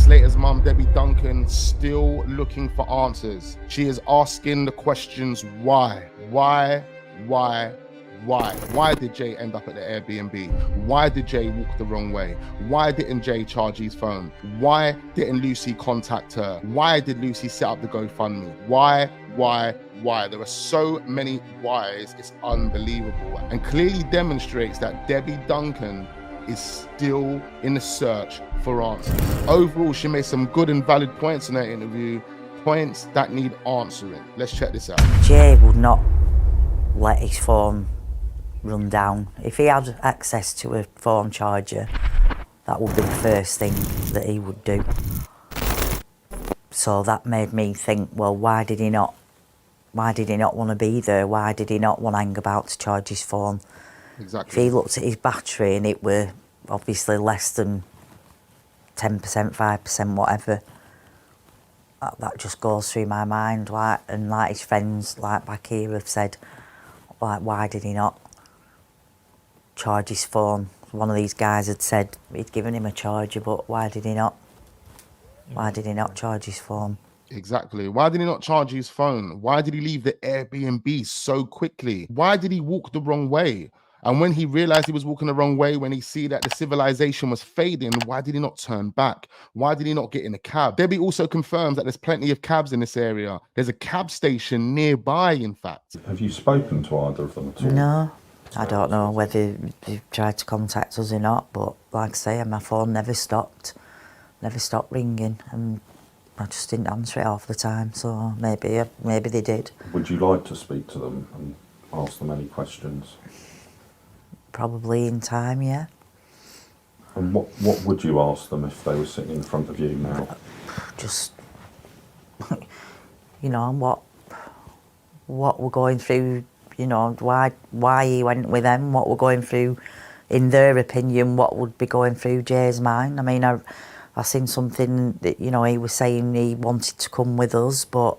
Slater's mum, Debbie Duncan, still looking for answers. She is asking the questions why? Why did Jay end up at the Airbnb? Why did Jay walk the wrong way? Why didn't Jay charge his phone? Why didn't Lucy contact her? Why did Lucy set up the GoFundMe? Why? There are so many whys, it's unbelievable, and clearly demonstrates that Debbie Duncan is still in the search for answers. Overall, she made some good and valid points in that interview, points that need answering. Let's check this out. Jay would not let his phone run down. If he had access to a phone charger, that would be the first thing that he would do. So that made me think, well, why did he not want to be there? Why did he not want to hang about to charge his phone? Exactly. If he looked at his battery and it were obviously less than 10%, 5%, whatever, that just goes through my mind. And like his friends, like back here, have said, like, why did he not charge his phone? One of these guys had said he'd given him a charger, but why did he not? Why did he not charge his phone? Exactly. Why did he not charge his phone? Why did he leave the Airbnb so quickly? Why did he walk the wrong way? And when he realized he was walking the wrong way, when he see that the civilization was fading, why did he not turn back? Why did he not get in a cab? Debbie also confirms that there's plenty of cabs in this area. There's a cab station nearby, in fact. Have you spoken to either of them at all? No, I don't know whether they tried to contact us or not, but like I say, my phone never stopped ringing, and I just didn't answer it half the time, so maybe they did. Would you like to speak to them and ask them any questions? Probably in time, yeah. And what would you ask them if they were sitting in front of you now? Just, you know, what we're going through, you know, why he went with them, what we're going through, in their opinion, what would be going through Jay's mind. I mean, I seen something that, you know, he was saying he wanted to come with us, but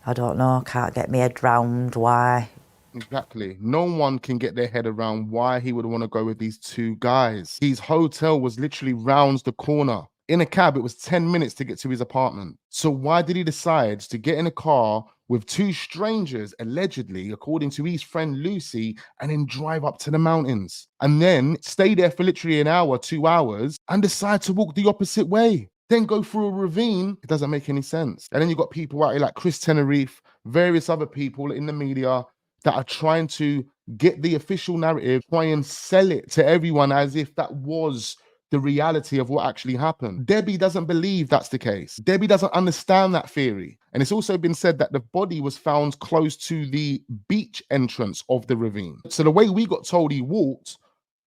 I don't know, I can't get my head round why. Exactly. No one can get their head around why he would want to go with these two guys. His hotel was literally round the corner. In a cab, it was 10 minutes to get to his apartment. So why did he decide to get in a car with two strangers, allegedly, according to his friend Lucy, and then drive up to the mountains? And then stay there for literally an hour, 2 hours, and decide to walk the opposite way? Then go through a ravine? It doesn't make any sense. And then you've got people out here like Chris Tenerife, various other people in the media that are trying to get the official narrative, try and sell it to everyone as if that was the reality of what actually happened. Debbie doesn't believe that's the case. Debbie doesn't understand that theory. And it's also been said that the body was found close to the beach entrance of the ravine. So the way we got told he walked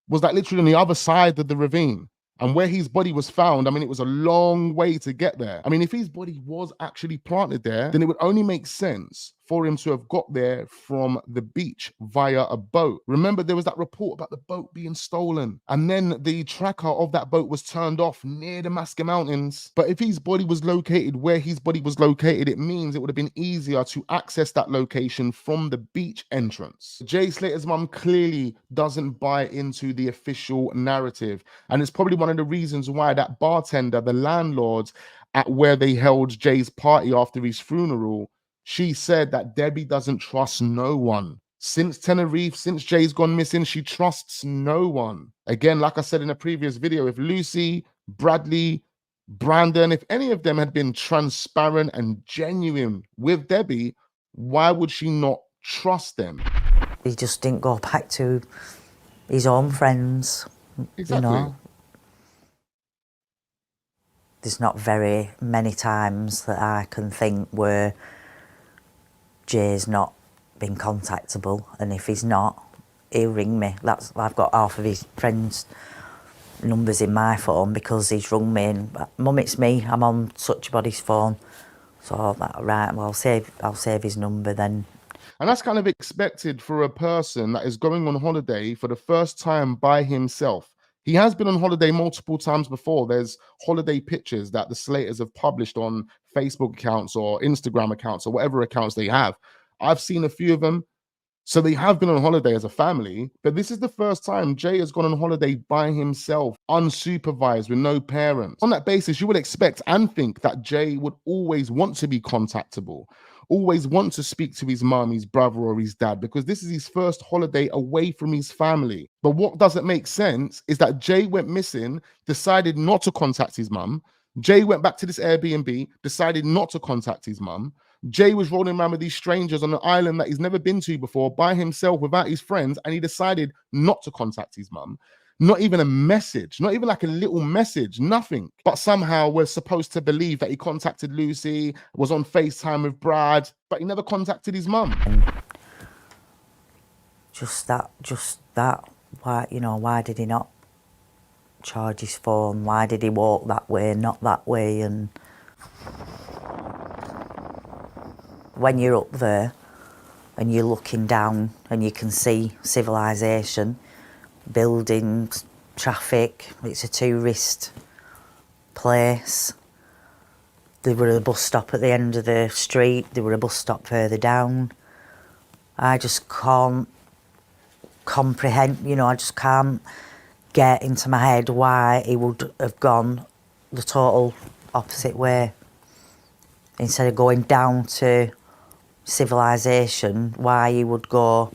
was like literally on the other side of the ravine. And where his body was found, I mean, it was a long way to get there. I mean, if his body was actually planted there, then it would only make sense for him to have got there from the beach via a boat. Remember, there was that report about the boat being stolen, and then the tracker of that boat was turned off near the Masca Mountains. But if his body was located where his body was located, it means it would have been easier to access that location from the beach entrance. Jay Slater's mum clearly doesn't buy into the official narrative, and it's probably one of the reasons why that bartender, the landlord at where they held Jay's party after his funeral, she said that Debbie doesn't trust no one. Since Tenerife, since Jay's gone missing, she trusts no one. Again, like I said in a previous video, if Lucy, Bradley, Brandon, if any of them had been transparent and genuine with Debbie, why would she not trust them? He just didn't go back to his own friends, Exactly. You know. There's not very many times that I can think where Jay's not been contactable, and if he's not, he'll ring me. I've got half of his friends' numbers in my phone because he's rung me and, Mum, it's me, I'm on such a body's phone. So right, well, I'll save his number then. And that's kind of expected for a person that is going on holiday for the first time by himself. He has been on holiday multiple times before. There's holiday pictures that the Slaters have published on Facebook accounts or Instagram accounts or whatever accounts they have. I've seen a few of them. So they have been on holiday as a family, but this is the first time Jay has gone on holiday by himself, unsupervised, with no parents. On that basis, you would expect and think that Jay would always want to be contactable, always want to speak to his mum, his brother, or his dad, because this is his first holiday away from his family. But what doesn't make sense is that Jay went missing, decided not to contact his mum. Jay went back to this Airbnb, decided not to contact his mum. Jay was rolling around with these strangers on an island that he's never been to before by himself without his friends, and he decided not to contact his mum. Not even a message, not even like a little message, nothing. But somehow we're supposed to believe that he contacted Lucy, was on FaceTime with Brad, but he never contacted his mum. Just that. Why did he not charge his phone? Why did he walk that way, not that way? And when you're up there and you're looking down and you can see civilization, buildings, traffic, it's a tourist place. There were a bus stop at the end of the street, there were a bus stop further down. I just can't comprehend, I just can't get into my head why he would have gone the total opposite way. Instead of going down to civilization, why he would go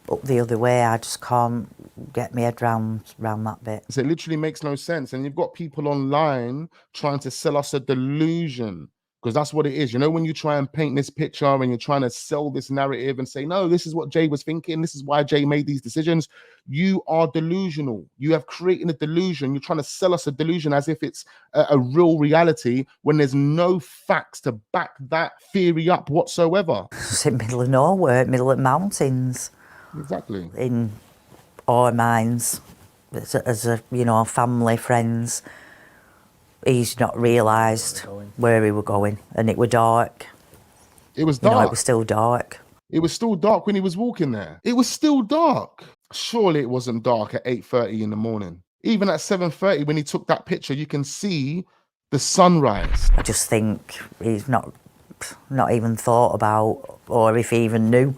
up the other way. I just can't get my head round that bit. So it literally makes no sense. And you've got people online trying to sell us a delusion, because that's what it is. When you try and paint this picture and you're trying to sell this narrative and say, no, this is what Jay was thinking, this is why Jay made these decisions, you are delusional. You have created a delusion. You're trying to sell us a delusion as if it's a real reality when there's no facts to back that theory up whatsoever. It's in the middle of nowhere, middle of mountains. Exactly. In our minds, as a family, friends, he's not realised where he were going, and it were dark. It was dark. It was still dark. It was still dark when he was walking there. It was still dark. Surely it wasn't dark at 8:30 in the morning. Even at 7:30 when he took that picture, you can see the sunrise. I just think he's not even thought about, or if he even knew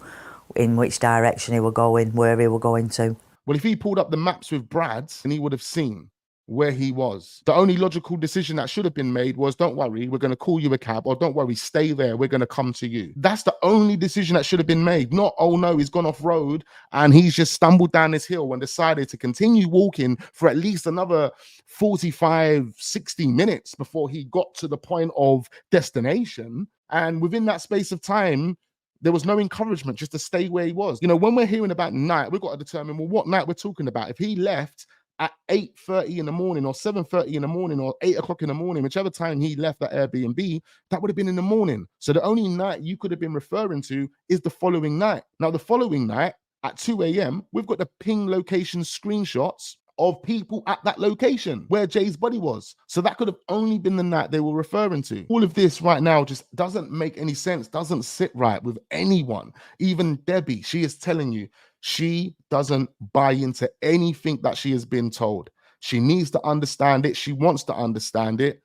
in which direction he were going, where he were going to. Well, if he pulled up the maps with Brad, then he would have seen where he was. The only logical decision that should have been made was, don't worry, we're going to call you a cab, or don't worry, stay there, we're going to come to you. That's the only decision that should have been made. Not, oh no, he's gone off road and he's just stumbled down this hill and decided to continue walking for at least another 45, 60 minutes before he got to the point of destination. And within that space of time, there was no encouragement just to stay where he was. When we're hearing about night, we've got to determine, well, what night we're talking about. If he left at 8:30 in the morning or 7:30 in the morning or 8 o'clock in the morning, whichever time he left that Airbnb, that would have been in the morning. So the only night you could have been referring to is the following night. Now, the following night at 2 a.m., we've got the ping location screenshots of people at that location where Jay's body was. So that could have only been the night they were referring to. All of this right now just doesn't make any sense, doesn't sit right with anyone. Even Debbie, she is telling you, she doesn't buy into anything that she has been told. She needs to understand it. She wants to understand it.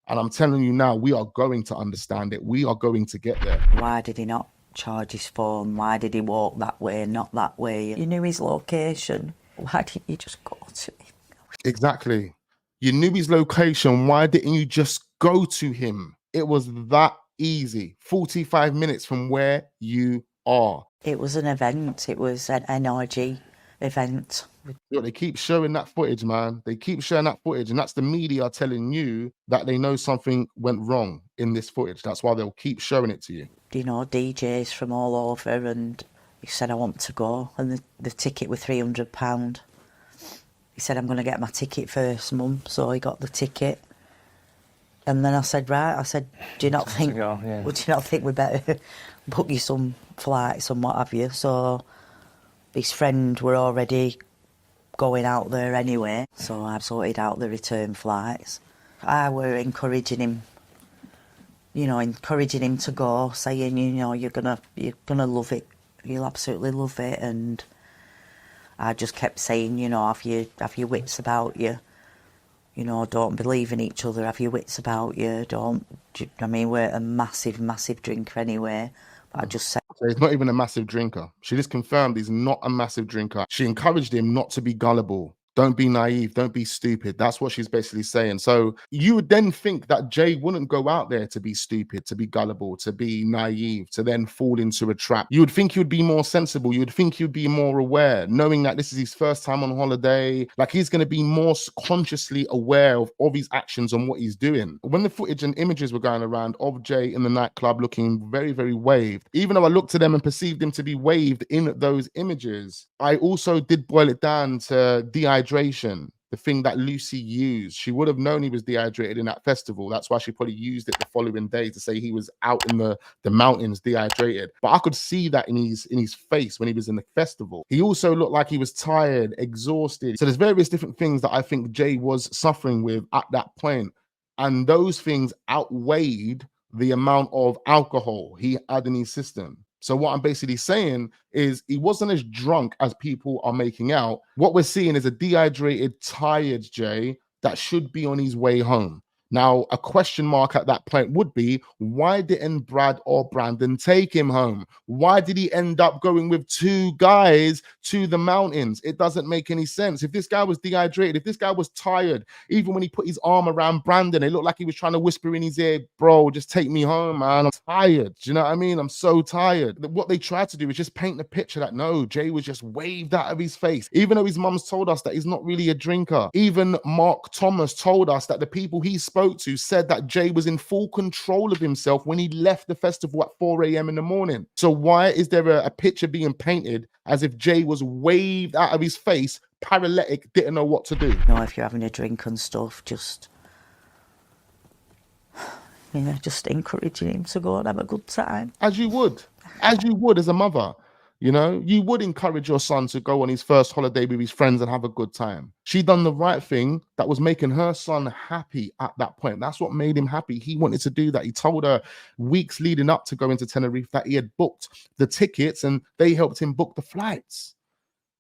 And I'm telling you now, we are going to understand it. We are going to get there. Why did he not charge his phone? Why did he walk that way, not that way? You knew his location. Why didn't you just go to him? Exactly. You knew his location. Why didn't you just go to him? It was that easy. 45 minutes from where you are. It was an event. It was an NRG event. They keep showing that footage, man. They keep showing that footage, and that's the media telling you that they know something went wrong in this footage. That's why they'll keep showing it to you. DJs from all over, and he said, I want to go, and the ticket was £300. He said, I'm going to get my ticket first, Mum. So he got the ticket. And then I said, right, do you not think we better book you some flights and what have you? So his friend were already going out there anyway, so I sorted out the return flights. I were encouraging him to go, saying, you're gonna love it, you'll absolutely love it. And I just kept saying, have your wits about you. Don't believe in each other, have your wits about you. We're a massive, massive drinker anyway. But I just said, So he's not even a massive drinker. She just confirmed he's not a massive drinker. She encouraged him not to be gullible. Don't be naive. Don't be stupid. That's what she's basically saying. So you would then think that Jay wouldn't go out there to be stupid, to be gullible, to be naive, to then fall into a trap. You would think he would be more sensible. You would think he would be more aware, knowing that this is his first time on holiday. Like he's going to be more consciously aware of his actions and what he's doing. When the footage and images were going around of Jay in the nightclub looking very, very waved, even though I looked at them and perceived him to be waved in those images, I also did boil it down to dehydration, the thing that Lucy used. She would have known he was dehydrated in that festival. That's why she probably used it the following day to say he was out in the mountains dehydrated. But I could see that in his face when he was in the festival. He also looked like he was tired, exhausted. So there's various different things that I think Jay was suffering with at that point. And those things outweighed the amount of alcohol he had in his system. So what I'm basically saying is he wasn't as drunk as people are making out. What we're seeing is a dehydrated, tired Jay that should be on his way home. Now, a question mark at that point would be, why didn't Brad or Brandon take him home? Why did he end up going with two guys to the mountains? It doesn't make any sense. If this guy was dehydrated, if this guy was tired, even when he put his arm around Brandon, it looked like he was trying to whisper in his ear, bro, just take me home, man. I'm tired. Do you know what I mean? I'm so tired. What they tried to do is just paint the picture that, no, Jay was just waved out of his face. Even though his mum's told us that he's not really a drinker. Even Mark Thomas told us that the people he spoke to said that Jay was in full control of himself when he left the festival at 4 a.m. in the morning. So why is there a picture being painted as if Jay was waved out of his face, paralytic, didn't know what to do? You know, if you're having a drink and stuff, just encouraging him to go and have a good time. As you would as a mother. You know, you would encourage your son to go on his first holiday with his friends and have a good time. She done the right thing that was making her son happy at that point. That's what made him happy. He wanted to do that. He told her weeks leading up to going to Tenerife that he had booked the tickets and they helped him book the flights.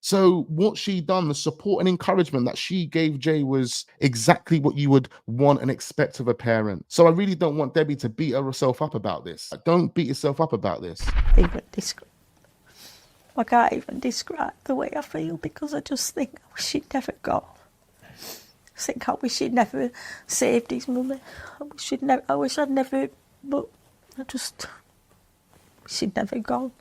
So what she done, the support and encouragement that she gave Jay was exactly what you would want and expect of a parent. So I really don't want Debbie to beat herself up about this. Don't beat yourself up about this. I can't even describe the way I feel because I just think I wish he'd never gone. I wish he'd never saved his mummy. I wish I'd never, but I just wish he'd never gone.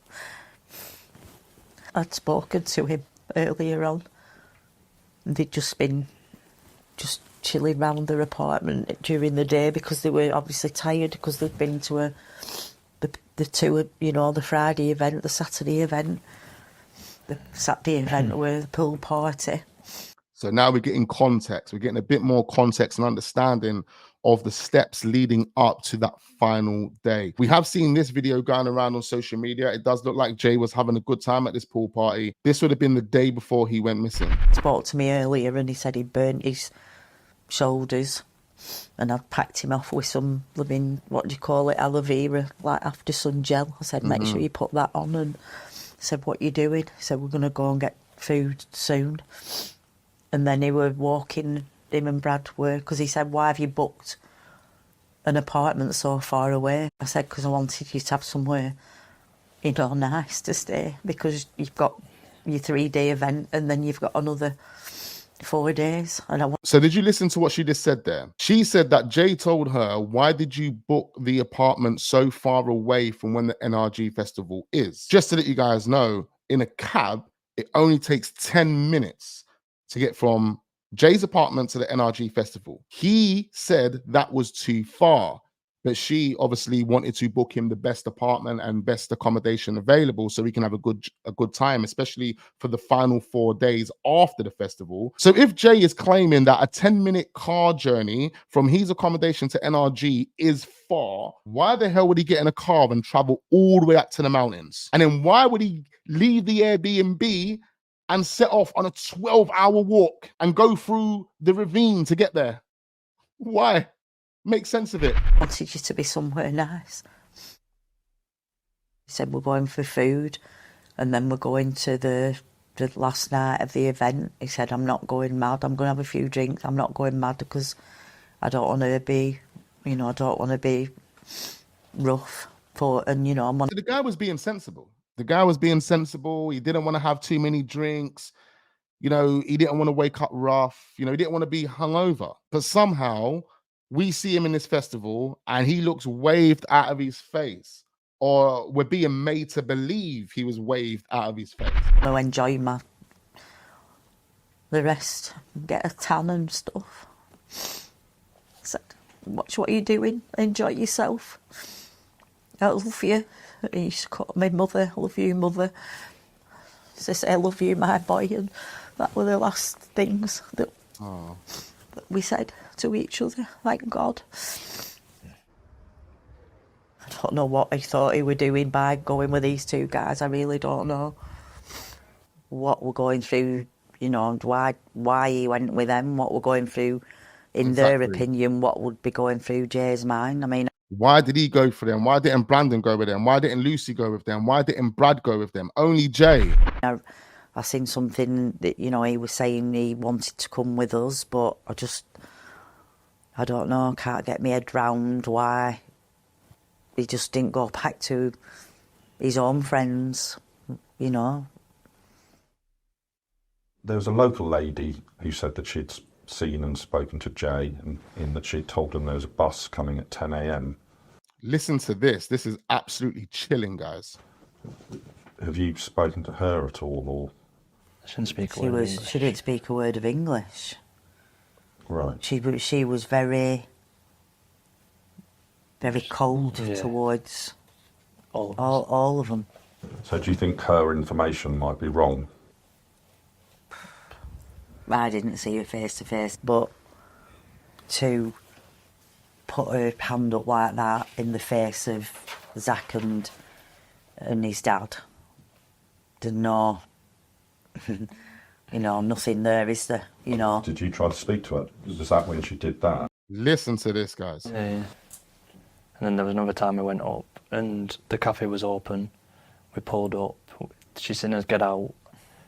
I'd spoken to him earlier on. They'd just been chilling round their apartment during the day because they were obviously tired because they'd been to the Friday event, the Saturday event. The Saturday event were the pool party. So now we're getting context. We're getting a bit more context and understanding of the steps leading up to that final day. We have seen this video going around on social media. It does look like Jay was having a good time at this pool party. This would have been the day before he went missing. He spoke to me earlier and he said he'd burnt his shoulders and I'd packed him off with some living, aloe vera, like after sun gel. I said, make sure you put that on. And I said, what you doing? He said, we're going to go and get food soon. And then he were walking, him and Brad were, because he said, why have you booked an apartment so far away? I said, because I wanted you to have somewhere, nice to stay, because you've got your 3-day event and then you've got another 4 days. So did you listen to what she just said there? She said that Jay told her, why did you book the apartment so far away from when the NRG festival is? Just to let you guys know, in a cab, it only takes 10 minutes to get from Jay's apartment to the NRG festival. He said that was too far, but she obviously wanted to book him the best apartment and best accommodation available so he can have a good time, especially for the final 4 days after the festival. So if Jay is claiming that a 10-minute car journey from his accommodation to NRG is far, why the hell would he get in a car and travel all the way up to the mountains? And then why would he leave the Airbnb and set off on a 12-hour walk and go through the ravine to get there? Why? Make sense of it. I wanted you to be somewhere nice. He said, we're going for food and then we're going to the last night of the event. He said, I'm not going mad. I'm going to have a few drinks. I'm not going mad because I don't want to be, I don't want to be rough. And, you know, I'm on. The guy was being sensible. The guy was being sensible. He didn't want to have too many drinks. You know, he didn't want to wake up rough. You know, he didn't want to be hungover. But somehow we see him in this festival and he looks waved out of his face. Or we're being made to believe he was waved out of his face. To enjoy the rest, get a tan and stuff. Said, watch what you're doing, enjoy yourself. I love you. He used to call me mother, I love you, mother. He used to say, I love you, my boy. And that were the last things that we said to each other, thank God. I don't know what he thought he were doing by going with these two guys. I really don't know what we're going through, you know, and why he went with them, what we're going through in their opinion, what would be going through Jay's mind. I mean, why did he go for them? Why didn't Brandon go with them? Why didn't Lucy go with them? Why didn't Brad go with them? Only Jay. I seen something that, you know, he was saying he wanted to come with us, but I don't know, I can't get my head round why he just didn't go back to his own friends, you know. There was a local lady who said that she'd seen and spoken to Jay, and in that she'd told him there was a bus coming at 10 a.m. Listen to this. This is absolutely chilling, guys. Have you spoken to her at all, or? She didn't speak a word of English. She didn't speak a word of English. Right. She was very, very cold towards all of them. So do you think her information might be wrong? I didn't see her face to face, but to put her hand up like that in the face of Zach and his dad, there's no, you know, nothing there, is there? You know. Did you try to speak to her? Was that when she did that? Listen to this, guys. Yeah. And then there was another time we went up and the cafe was open. We pulled up. She seen us get out.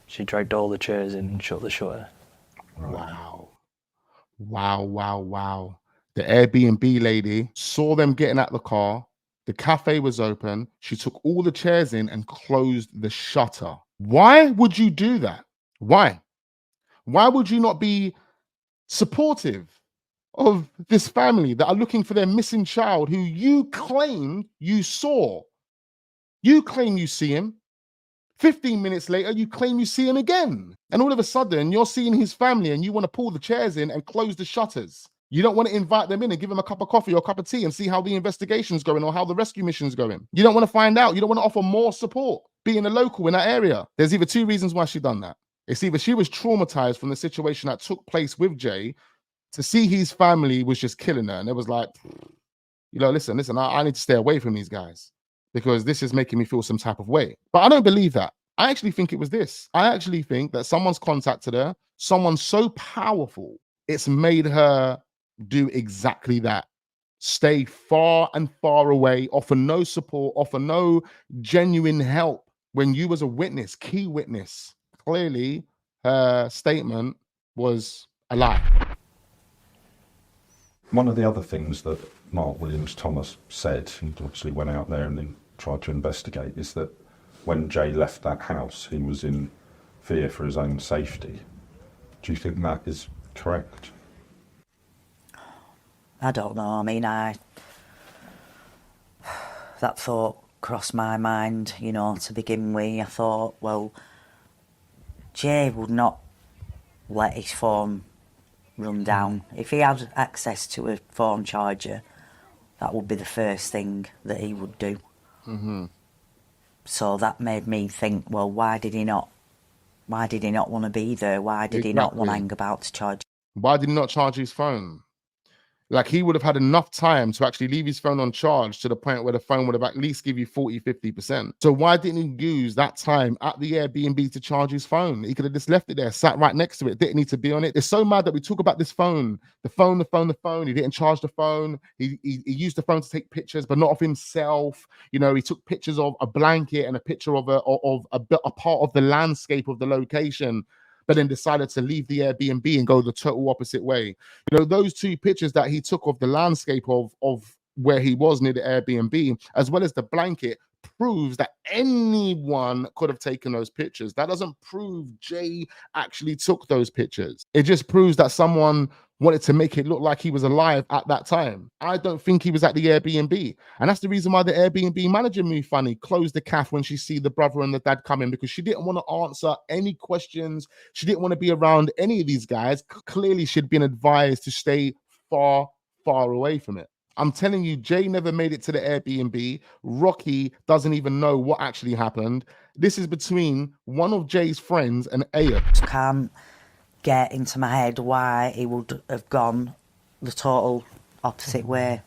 She dragged all the chairs in and shut the shutter. Right. Wow. The Airbnb lady saw them getting out the car. The cafe was open. She took all the chairs in and closed the shutter. Why would you do that? Why? Why would you not be supportive of this family that are looking for their missing child who you claimed you saw? You claim you see him. 15 minutes later, you claim you see him again. And all of a sudden, you're seeing his family and you want to pull the chairs in and close the shutters. You don't want to invite them in and give them a cup of coffee or a cup of tea and see how the investigation's going or how the rescue mission's going. You don't want to find out. You don't want to offer more support, being a local in that area. There's either two reasons why she done that. It's either she was traumatized from the situation that took place with Jay, to see his family was just killing her. And it was like, you know, listen, I need to stay away from these guys, because this is making me feel some type of way. But I don't believe that. I actually think it was this. I actually think that someone's contacted her, someone so powerful, it's made her do exactly that. Stay far and far away, offer no support, offer no genuine help. When you was a witness, key witness, clearly her statement was a lie. One of the other things that Mark Williams Thomas said, he obviously went out there and then tried to investigate, is that when Jay left that house, he was in fear for his own safety. Do you think that is correct? I don't know. I mean, that thought crossed my mind, you know, to begin with. I thought, well, Jay would not let his phone run down. If he had access to a phone charger, that would be the first thing that he would do. Mm-hmm. So that made me think, well, why did he not want to be there? Why did he not want to hang about to charge? Why did he not charge his phone? Like, he would have had enough time to actually leave his phone on charge to the point where the phone would have at least give you 40-50%. So why didn't he use that time at the Airbnb to charge his phone? He could have just left it there, sat right next to it, didn't need to be on it. It's so mad that we talk about this phone. The phone. He didn't charge the phone. He used the phone to take pictures, but not of himself. You know, he took pictures of a blanket and a picture of a part of the landscape of the location, but then decided to leave the Airbnb and go the total opposite way. You know, those two pictures that he took of the landscape of where he was near the Airbnb, as well as the blanket, proves that anyone could have taken those pictures. That doesn't prove Jay actually took those pictures. It just proves that someone wanted to make it look like he was alive at that time. I don't think he was at the Airbnb. And that's the reason why the Airbnb manager moved funny, closed the cafe when she see the brother and the dad coming, because she didn't want to answer any questions. She didn't want to be around any of these guys. Clearly, she'd been advised to stay far, far away from it. I'm telling you, Jay never made it to the Airbnb. Rocky doesn't even know what actually happened. This is between one of Jay's friends and Aya. Can't get into my head why he would have gone the total opposite way.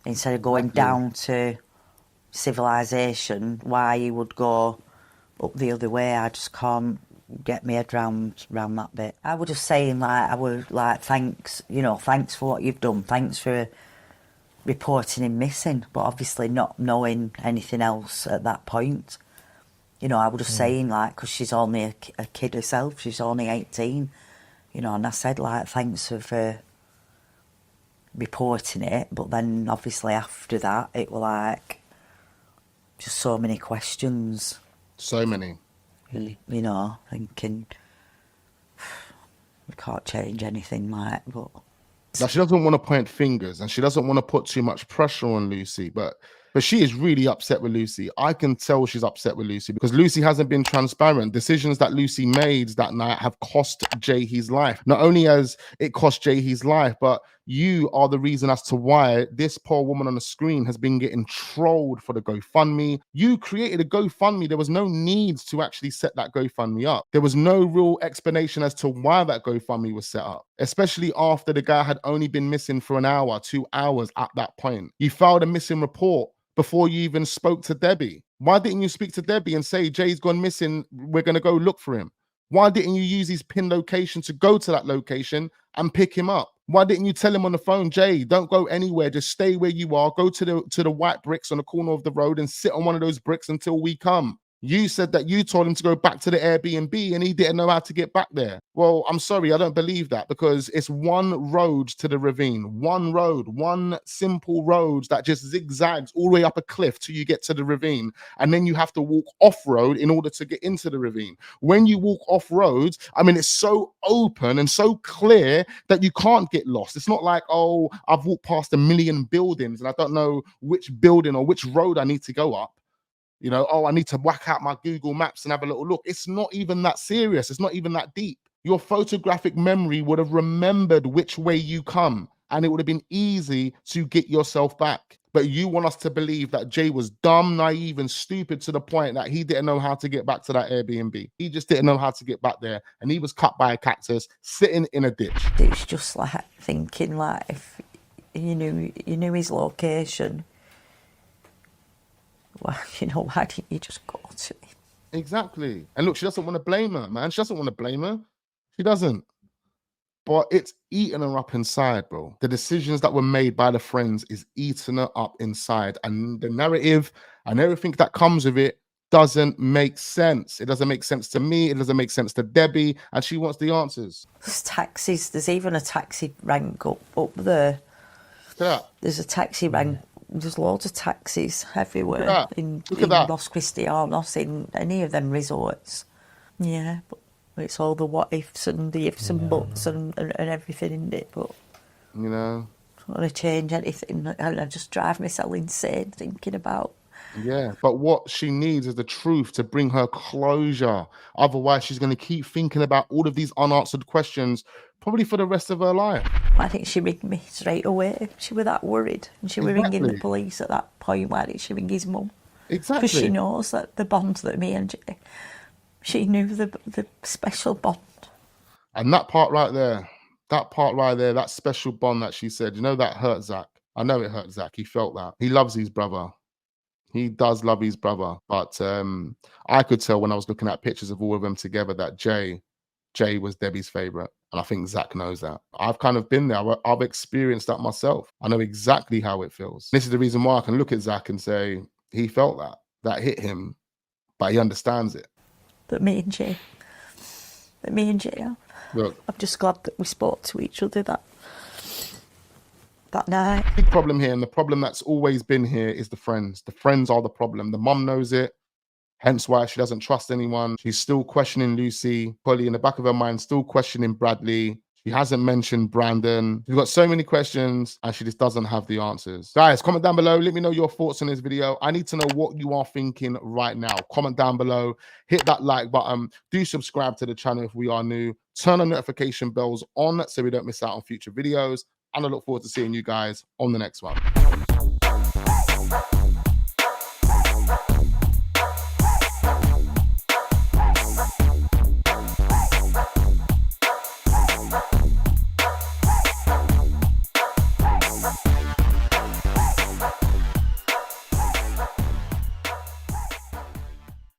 Instead of going down to civilization, why he would go up the other way. I just can't get my head round that bit. I was just saying, like, I was like, thanks, you know, thanks for what you've done, thanks for reporting him missing, but obviously not knowing anything else at that point. You know, I was just saying, like, because she's only a kid herself, she's only 18, you know, and I said, like, thanks for reporting it, but then obviously after that, it was like, just so many questions. So many. You know, thinking, we can't change anything, like, but... Now, she doesn't want to point fingers and she doesn't want to put too much pressure on Lucy, but she is really upset with Lucy. I can tell she's upset with Lucy because Lucy hasn't been transparent. Decisions that Lucy made that night have cost Jay his life. Not only has it cost Jay his life, but you are the reason as to why this poor woman on the screen has been getting trolled for the GoFundMe. You created a GoFundMe. There was no need to actually set that GoFundMe up. There was no real explanation as to why that GoFundMe was set up, especially after the guy had only been missing for an hour, 2 hours at that point. You filed a missing report before you even spoke to Debbie. Why didn't you speak to Debbie and say, Jay's gone missing, we're going to go look for him? Why didn't you use his pin location to go to that location and pick him up? Why didn't you tell him on the phone, Jay, don't go anywhere, just stay where you are, go to the white bricks on the corner of the road and sit on one of those bricks until we come? You said that you told him to go back to the Airbnb and he didn't know how to get back there. Well, I'm sorry, I don't believe that, because it's one road to the ravine, one road, one simple road that just zigzags all the way up a cliff till you get to the ravine. And then you have to walk off-road in order to get into the ravine. When you walk off-road, I mean, it's so open and so clear that you can't get lost. It's not like, oh, I've walked past 1 million buildings and I don't know which building or which road I need to go up. You know, oh, I need to whack out my Google Maps and have a little look. It's not even that serious. It's not even that deep. Your photographic memory would have remembered which way you come, and it would have been easy to get yourself back. But you want us to believe that Jay was dumb, naive, and stupid to the point that he didn't know how to get back to that Airbnb. He just didn't know how to get back there, and he was cut by a cactus sitting in a ditch. It's just like thinking, like, if you knew his location, well, you know, why didn't you just go to him? Exactly. And look, she doesn't want to blame her, man. She doesn't want to blame her. She doesn't. But it's eating her up inside, bro. The decisions that were made by the friends is eating her up inside. And the narrative and everything that comes with it doesn't make sense. It doesn't make sense to me. It doesn't make sense to Debbie. And she wants the answers. There's taxis. There's even a taxi rank up there. Yeah. There's a taxi rank. There's loads of taxis everywhere in Los Cristianos, in any of them resorts. Yeah, but it's all the what ifs and the ifs and buts and everything in it. But you know, I don't want to change anything. I just drive myself insane thinking about. Yeah, but what she needs is the truth to bring her closure. Otherwise, she's going to keep thinking about all of these unanswered questions, probably for the rest of her life. I think she ringed me straight away. She was that worried. And she was ringing the police at that point. Why didn't she ring his mum? Exactly. Because she knows that the bond that me and Jay, she knew the special bond. And that part right there, that special bond that she said, you know, that hurt Zach. I know it hurt Zach. He felt that. He loves his brother. He does love his brother. But I could tell when I was looking at pictures of all of them together that Jay was Debbie's favorite. And I think Zach knows that. I've kind of been there. I've experienced that myself. I know exactly how it feels. This is the reason why I can look at Zach and say he felt that hit him, but he understands it. But me and Jay, look, I'm just glad that we spoke to each other, that that night. Big problem here, and the problem that's always been here is the friends. The friends are the problem. The mum knows it, hence why she doesn't trust anyone. She's still questioning Lucy, probably in the back of her mind, still questioning Bradley. She hasn't mentioned Brandon. She's got so many questions and she just doesn't have the answers. Guys, comment down below. Let me know your thoughts on this video. I need to know what you are thinking right now. Comment down below. Hit that like button. Do subscribe to the channel if we are new. Turn on notification bells on so we don't miss out on future videos. And I look forward to seeing you guys on the next one.